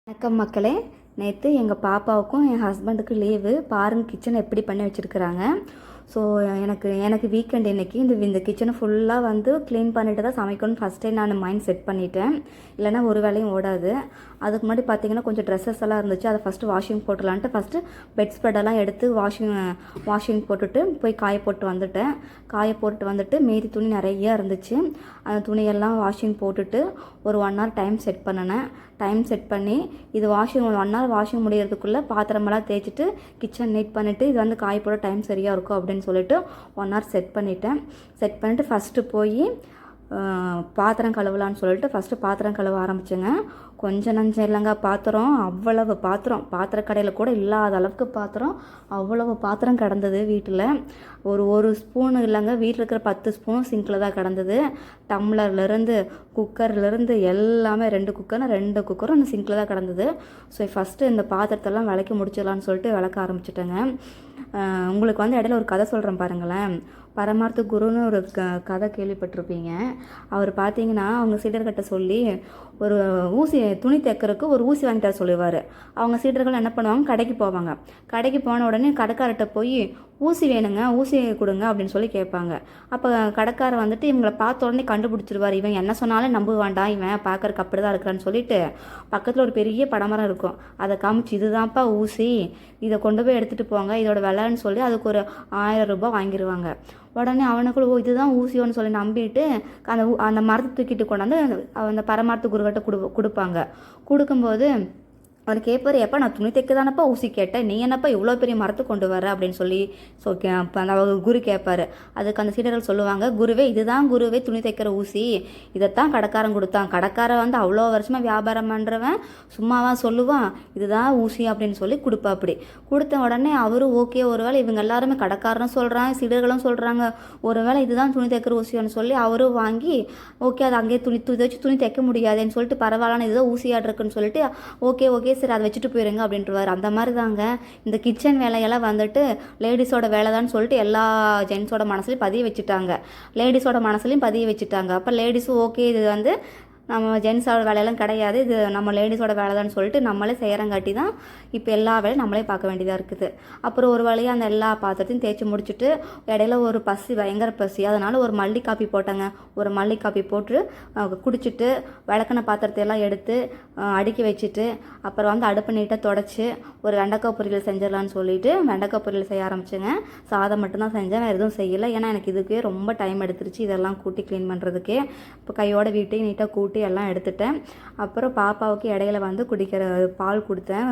வணக்கம் மக்களே. நேற்று எங்கள் பாப்பாவுக்கும் என் ஹஸ்பண்டுக்கு லீவு. பாருங்கள் கிச்சனை எப்படி பண்ணி வச்சுருக்குறாங்க. ஸோ எனக்கு வீக்கெண்ட் இன்றைக்கி இந்த கிச்சனை ஃபுல்லாக வந்து க்ளீன் பண்ணிட்டு தான் சமைக்கணும்னு ஃபஸ்ட்டே நான் மைண்ட் செட் பண்ணிட்டேன். இல்லைனா ஒரு வேலையும் ஓடாது. அதுக்கு முன்னாடி பார்த்திங்கன்னா கொஞ்சம் ட்ரெஸ்ஸஸ் எல்லாம் இருந்துச்சு. அதை ஃபஸ்ட்டு வாஷிங் போட்டுடலான்ட்டு ஃபஸ்ட்டு பெட் ஸ்ப்ரெடெல்லாம் எடுத்து வாஷிங் போட்டுட்டு போய் காய போட்டு வந்துட்டு மீதி துணி நிறையா இருந்துச்சு. அந்த துணியெல்லாம் வாஷிங் போட்டுட்டு ஒரு 1 hour டைம் செட் பண்ணி இது 1 hour வாஷிங் முடியறதுக்குள்ளே பாத்திரமெல்லாம் தேய்ச்சிட்டு கிச்சன் நீட் பண்ணிவிட்டு இது வந்து காய போட டைம் சரியாக இருக்கும் அப்படின்னு சொல்லிட்டு 1 hour செட் பண்ணிவிட்டு ஃபஸ்ட்டு போய் பாத்திரம் கழுவலான்னு சொல்லிட்டு ஃபஸ்ட்டு பாத்திரம் கழுவ ஆரம்பிச்சேங்க. கொஞ்சம் நஞ்சம் இல்லைங்க பாத்திரம், அவ்வளவு பாத்திர கடையில் கூட இல்லாத அளவுக்கு அவ்வளவு பாத்திரம் கிடந்தது வீட்டில். ஒரு ஸ்பூனு இல்லைங்க, வீட்டில் இருக்கிற 10 ஸ்பூனும் சிங்கில் தான் கிடந்தது. டம்ளர்லேருந்து குக்கர்லேருந்து எல்லாமே 2 குக்கரும் அந்த சிங்கில் தான் கிடந்தது. ஸோ ஃபஸ்ட்டு இந்த பாத்திரத்தெல்லாம் விளக்கி முடிச்சிடலான்னு சொல்லிட்டு விளக்க ஆரம்பிச்சிட்டேங்க. உங்களுக்கு வந்து இடையில ஒரு கதை சொல்கிறேன் பாருங்களேன். பரமார்த்த குருன்னு ஒரு கதை கேள்விப்பட்டிருப்பீங்க. அவர் பார்த்தீங்கன்னா அவங்க சீடர்கிட்ட சொல்லி ஒரு துணி தைக்கிறதுக்கு ஒரு ஊசி வாங்கிட்டு வர சொல்லுவார். அவங்க சீடர்கள் என்ன பண்ணுவாங்க, கடைக்கு போன உடனே கடைக்காரர்கிட்ட போய் ஊசி வேணுங்க, ஊசி கொடுங்க அப்படின்னு சொல்லி கேட்பாங்க. அப்போ கடைக்காரர் வந்துட்டு இவங்களை பார்த்த உடனே கண்டுபிடிச்சிருவார். இவன் என்ன சொன்னாலும் நம்ப வேண்டாம், இவன் பார்க்கறக்கு அப்படி தான் இருக்கிறான்னு சொல்லிட்டு பக்கத்தில் ஒரு பெரிய பனைமரம் இருக்கும். அதை காமிச்சு இதுதான்ப்பா ஊசி, இதை கொண்டு போய் எடுத்துகிட்டு போங்க, இதோட விலைன்னு சொல்லி அதுக்கு ஒரு 1000 ரூபாய் வாங்கிடுவாங்க. உடனே அவனுக்குள்ள இதுதான் ஊசியோன்னு சொல்லி நம்பிட்டு அந்த மரத்தை தூக்கிட்டு கொண்டாந்து அந்த பரமார்த்த குருக்கிட்ட கொடுக்கும்போது அவர் கேட்பார், எப்போ நான் துணி தைக்க தானப்பா ஊசி கேட்டேன், நீ என்னப்பா இவ்வளோ பெரிய மரத்தை கொண்டு வர அப்படின்னு சொல்லி அந்த குரு கேட்பார். அதுக்கு அந்த சீடர்கள் சொல்லுவாங்க, இதுதான் குருவே துணி தைக்கிற ஊசி, இதைத்தான் கடைக்காரன் கொடுத்தான். கடைக்காரன் வந்து அவ்வளோ வருஷமாக வியாபாரம் பண்ணுறவன் சும்மாவா சொல்லுவான், இதுதான் ஊசி அப்படின்னு சொல்லி அப்படி கொடுத்த உடனே அவரும் ஓகே, ஒருவேளை இவங்க எல்லாருமே கடைக்காரனும் சொல்கிறாங்க சீடர்களும் சொல்கிறாங்க, ஒருவேளை இதுதான் துணி தைக்கிற ஊசின்னு சொல்லி அவரும் வாங்கி ஓகே அது அங்கேயே துணி தைக்க முடியாதுன்னு சொல்லிட்டு பரவாயில்ல இதுதான் ஊசியாக இருக்குன்னு சொல்லிட்டு ஓகே சரி அதை வச்சுட்டு போயிருங்க அப்படின்ட்டுருவார். அந்த மாதிரி தாங்க இந்த கிச்சன் வேலையெல்லாம் வந்துட்டு லேடிஸோட வேலை தான் சொல்லிட்டு எல்லா ஜென்ஸோட மனசுலையும் பதிய வச்சுட்டாங்க. அப்போ லேடிஸும் ஓகே இது வந்து நம்ம ஜென்ஸோட வேலையெல்லாம் கிடையாது, இது நம்ம லேடிஸோட வேலை தான் சொல்லிட்டு நம்மளே செய்கிறங்காட்டி தான் இப்போ எல்லா வேலையும் நம்மளே பார்க்க வேண்டியதாக இருக்குது. அப்புறம் ஒரு வழியாக அந்த எல்லா பாத்திரத்தையும் தேய்ச்சி முடிச்சுட்டு இடையில ஒரு பயங்கர பசி, அதனால் ஒரு மல்லி காப்பி போட்டேங்க. ஒரு மல்லி காப்பி போட்டு குடிச்சிட்டு விளக்கின பாத்திரத்தை எல்லாம் எடுத்து அடுக்கி வச்சுட்டு அப்புறம் வந்து அடுப்பு நீட்டாக தொடச்சி ஒரு வெண்டைக்காய் பொரியல் செஞ்சிடலான்னு சொல்லிட்டு வெண்டைக்காய் பொரியல் செய்ய ஆரம்பிச்சேங்க. சாதம் மட்டும்தான் செஞ்சேன், வேறு எதுவும் செய்யலை. ஏன்னா எனக்கு இதுக்கே ரொம்ப டைம் எடுத்துருச்சு இதெல்லாம் கூட்டி க்ளீன் பண்ணுறதுக்கே. இப்போ கையோட வீட்டையும் நீட்டாக கூட்டி எல்லாம் எடுத்துட்டேன். அப்புறம் பாப்பாவுக்கு இடையில வந்து குடிக்கிற பால் கொடுத்தேன்,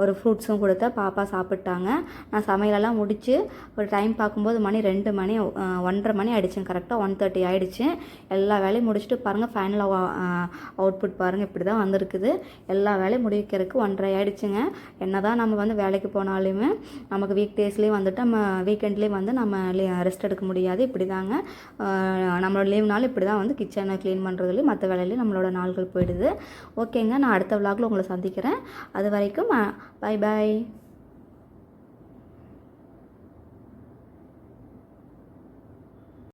ஒரு ஃப்ரூட்ஸும் கொடுத்தேன். பாப்பா சாப்பிட்டாங்க. நான் சமையலெல்லாம் முடித்து ஒரு டைம் பார்க்கும்போது 2 மணி 1:30 மணி ஆகிடுச்சு, கரெக்டாக 1:30 ஆகிடுச்சு. எல்லா வேலையும் முடிச்சுட்டு பாருங்கள், ஃபைனல் அவுட்புட் பாருங்கள் இப்படி தான் வந்திருக்குது. எல்லா வேலையும் முடிக்கிறதுக்கு 1:30 ஆகிடுச்சுங்க. என்ன தான் நம்ம வந்து வேலைக்கு போனாலுமே நமக்கு வீக் டேஸ்லேயும் வந்துட்டு நம்ம வீக்கெண்ட்லேயும் வந்து நம்ம ரெஸ்ட் எடுக்க முடியாது. இப்படி தாங்க நம்மளோட லீவ்னாலும் இப்படி தான் வந்து கிச்சனை க்ளீன் பண்ணுறதுலேயும் மற்ற வேலையிலையும் நம்மளோட நாள்கள் போயிடுது. ஓகேங்க, நான் அடுத்த விலாகில் உங்களை சந்திக்கிறேன். அது வரைக்கும் பை பாய்.